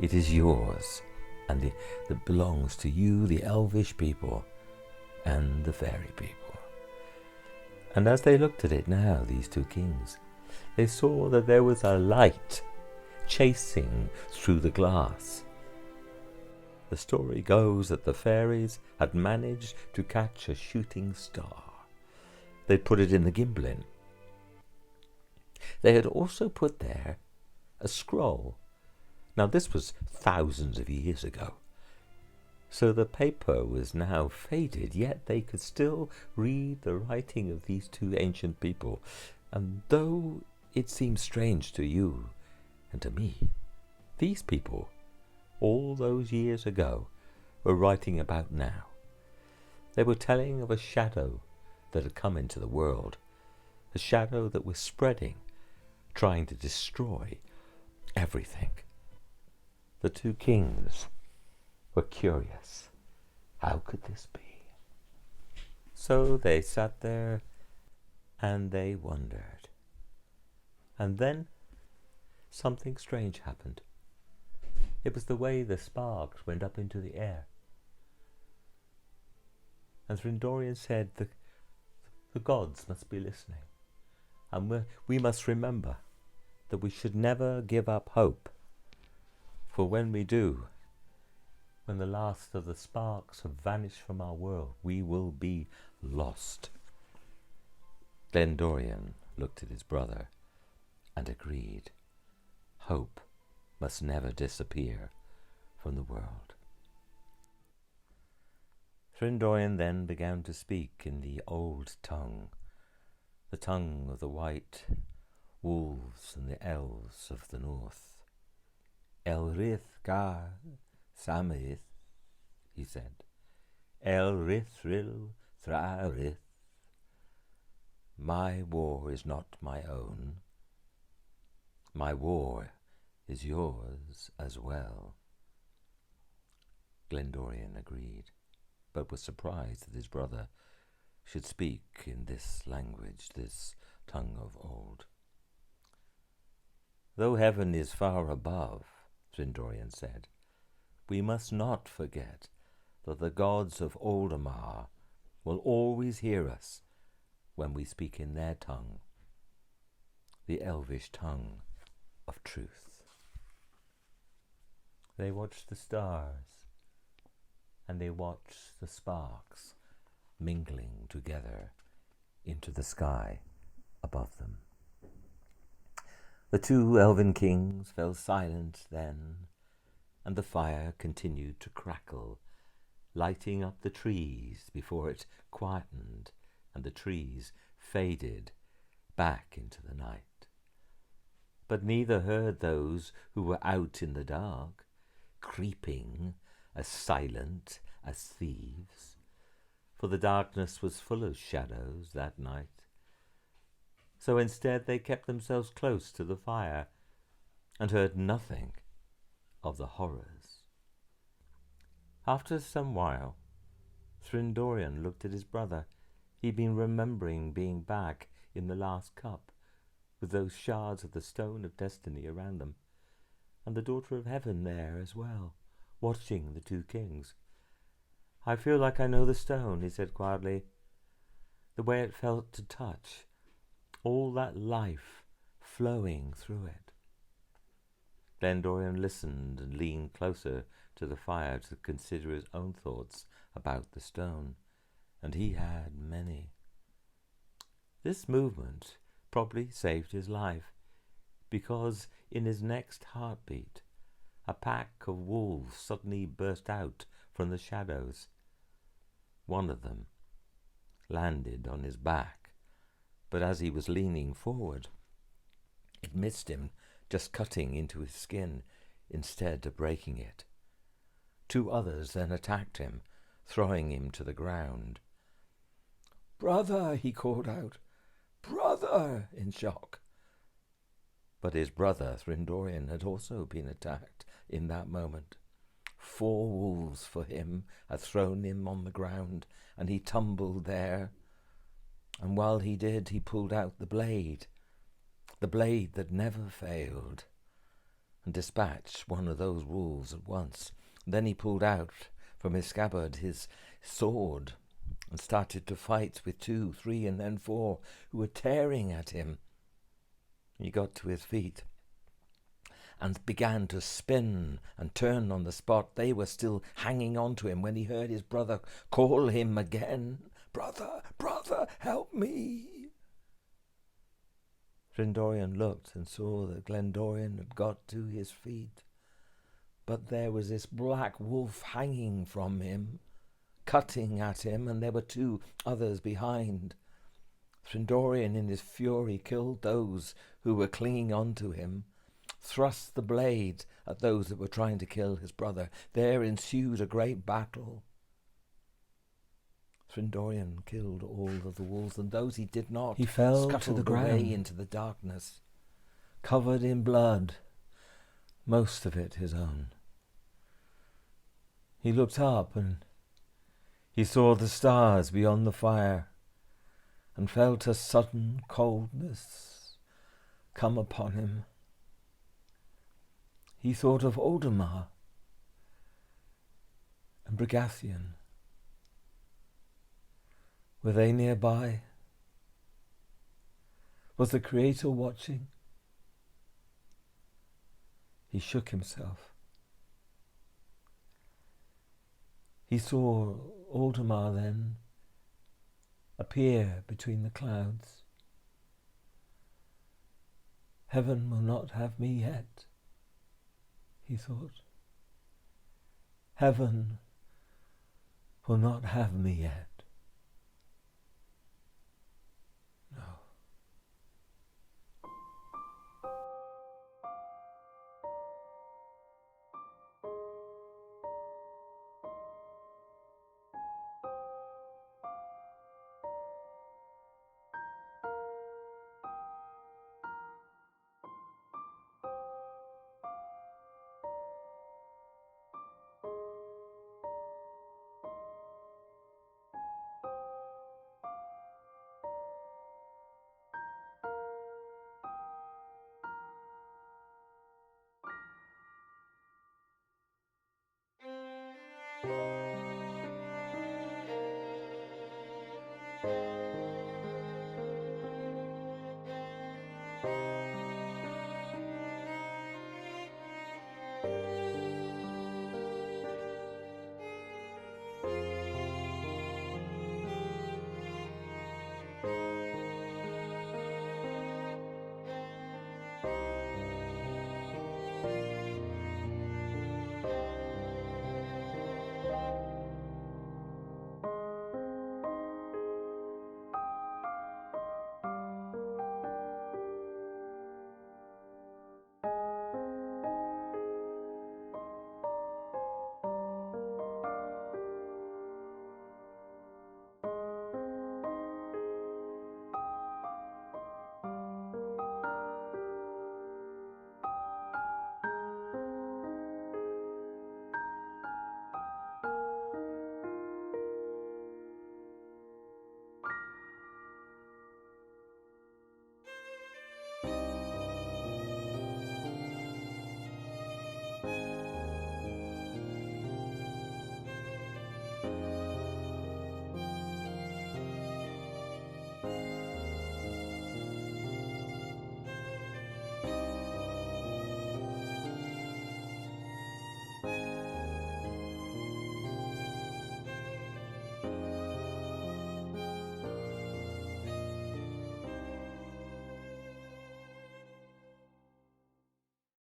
It is yours, and that belongs to you, the elvish people, and the fairy people. And as they looked at it now, these two kings, they saw that there was a light chasing through the glass. The story goes that the fairies had managed to catch a shooting star. They'd put it in the gimbalin. They had also put there a scroll. Now this was thousands of years ago, so the paper was now faded, yet they could still read the writing of these two ancient people. And though it seems strange to you and to me, these people, all those years ago, were writing about now. They were telling of a shadow that had come into the world, a shadow that was spreading, trying to destroy everything. The two kings were curious. How could this be? So they sat there and they wondered. And then something strange happened. It was the way the sparks went up into the air. And Thryndorian said, the gods must be listening. And we must remember that we should never give up hope. For when we do, when the last of the sparks have vanished from our world, we will be lost. Glendorian looked at his brother and agreed. Hope must never disappear from the world. Thryndorian then began to speak in the old tongue, the tongue of the white wolves and the elves of the north. Elrith gar samith, he said. Elrithril thrarith. My war is not my own. My war is yours as well. Glendorian agreed, but was surprised that his brother should speak in this language, this tongue of old. Though heaven is far above, Thryndorian said, we must not forget that the gods of Oldemar will always hear us when we speak in their tongue, the elvish tongue of truth. They watched the stars, and they watched the sparks mingling together into the sky above them. The two elven kings fell silent then, and the fire continued to crackle, lighting up the trees before it quietened and the trees faded back into the night. But neither heard those who were out in the dark, creeping as silent as thieves, for the darkness was full of shadows that night. So instead they kept themselves close to the fire and heard nothing of the horrors. After some while, Thryndorian looked at his brother. He'd been remembering being back in the last cup, with those shards of the stone of destiny around them, and the daughter of heaven there as well, watching the two kings. I feel like I know the stone, he said quietly, the way it felt to touch, all that life flowing through it. Glendorian listened and leaned closer to the fire to consider his own thoughts about the stone, and he had many. This movement probably saved his life, because in his next heartbeat, a pack of wolves suddenly burst out from the shadows. One of them landed on his back, but as he was leaning forward, it missed him, just cutting into his skin instead of breaking it. Two others then attacked him, throwing him to the ground. "Brother!" he called out. "Brother!" in shock. But his brother, Thryndorian, had also been attacked in that moment. 4 wolves for him had thrown him on the ground, and he tumbled there. And while he did, he pulled out the blade that never failed. and dispatch one of those wolves at once. Then he pulled out from his scabbard his sword and started to fight with 2, 3, and then 4 who were tearing at him. He got to his feet and began to spin and turn on the spot. They were still hanging on to him when he heard his brother call him again. "Brother, brother, help me!" Findorian looked and saw that Glendorian had got to his feet, but there was this black wolf hanging from him, cutting at him, and there were 2 others behind. Findorian, in his fury, killed those who were clinging on to him, thrust the blade at those that were trying to kill his brother. There ensued a great battle. Findorian killed all of the wolves, and those he did not, he fell scuttled to the ground away into the darkness, covered in blood, most of it his own. He looked up and he saw the stars beyond the fire and felt a sudden coldness come upon him. He thought of Oldemar and Brigathian. Were they nearby? Was the Creator watching? He shook himself. He saw Oldemar then appear between the clouds. "Heaven will not have me yet," he thought. "Heaven will not have me yet."